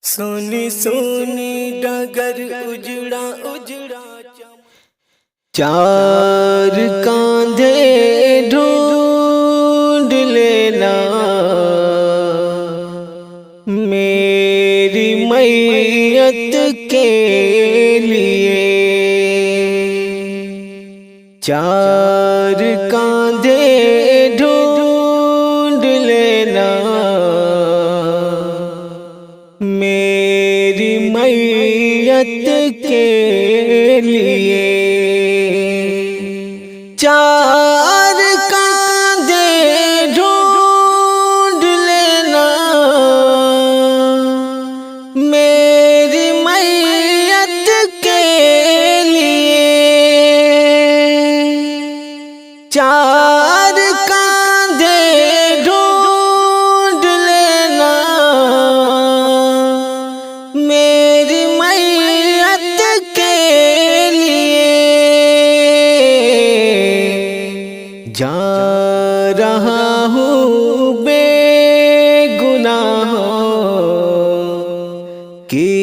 سونی سونی ڈگر اجڑا اجڑا چار کاندھے ڈھونڈ لینا میری میت کے لیے، چار کاندھے ڈھونڈ لینا میری میت کے لیے، چار کاندھے ڈھونڈ لینا میری میت کے لیے، چار کاندھے ڈھونڈ لینا میری میت کے لیے، جا رہا ہوں بے گناہوں کی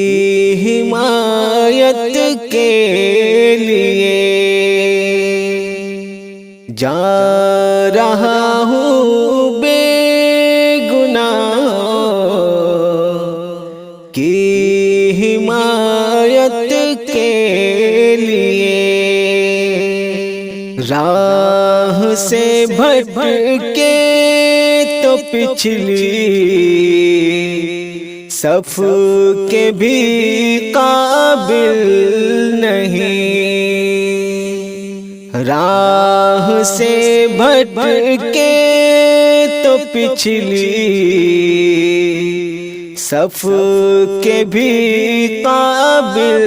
حمایت کے لیے، جا رہا ہوں بے گناہوں کی حمایت کے لیے، راہ سے بھٹکے تو پچھلی صف کے بھی قابل نہیں، راہ سے بھٹکے تو پچھلی صف کے بھی قابل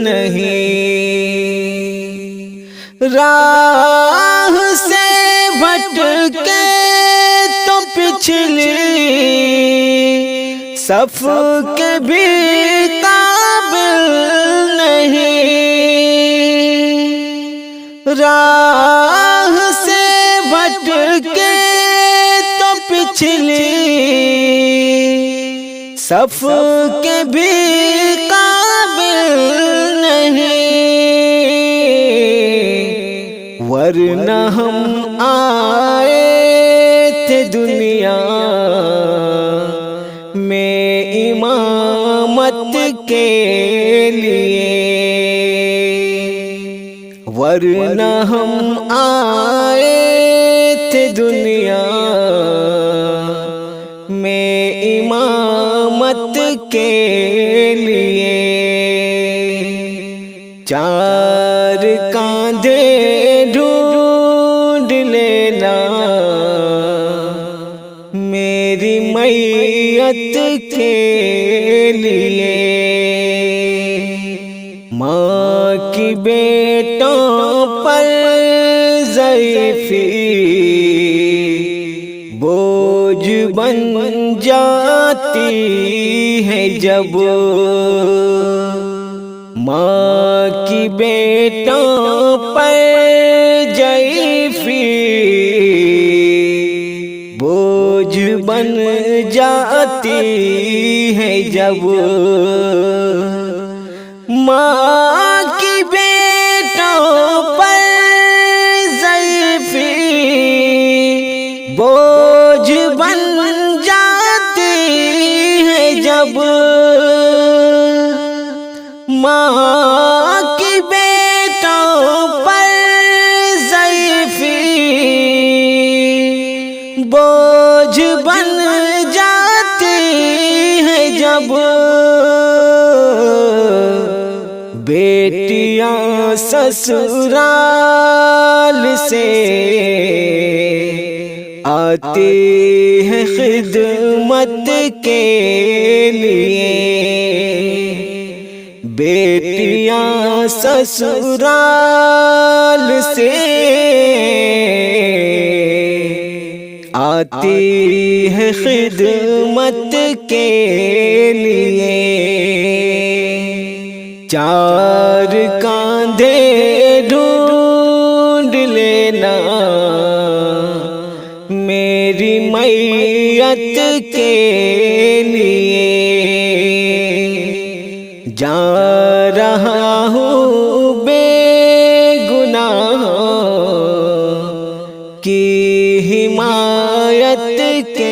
نہیں، راہ سے بھٹکے تو پچھلی صف کے بھی قابل نہیں، راہ سے بھٹکے تو پچھلی صف کے بھی قابل نہیں، ورنہ ہم آئے تھے دنیا میں امامت کے لیے، ورنہ ہم آئے تھے دنیا میں امامت کے لیے، چار کاندھے ڈھونڈ لینا میری میت کے لیے، ماں کی بیٹوں پر ضعیفی بوجھ بن جاتی ہے جب، ماں کی بیٹوں پر ضعیفی بوجھ بن جاتی ہے جب، ماں کی بیٹوں پر ضعیفی بوجھ بن جاتی ہے جب، ماں کی بیٹوں پر ضعیفی بوجھ بن جاتی ہے جب، بیٹیاں سسرال سے آتی ہے خدمت کے لیے، بیٹیاں سسرال سے آتی ہے خدمت کے لیے، چار کاندھے ڈھونڈ لینا میری میت کے لیے، جا رہا ہوں بے گناہ کی حمایت کے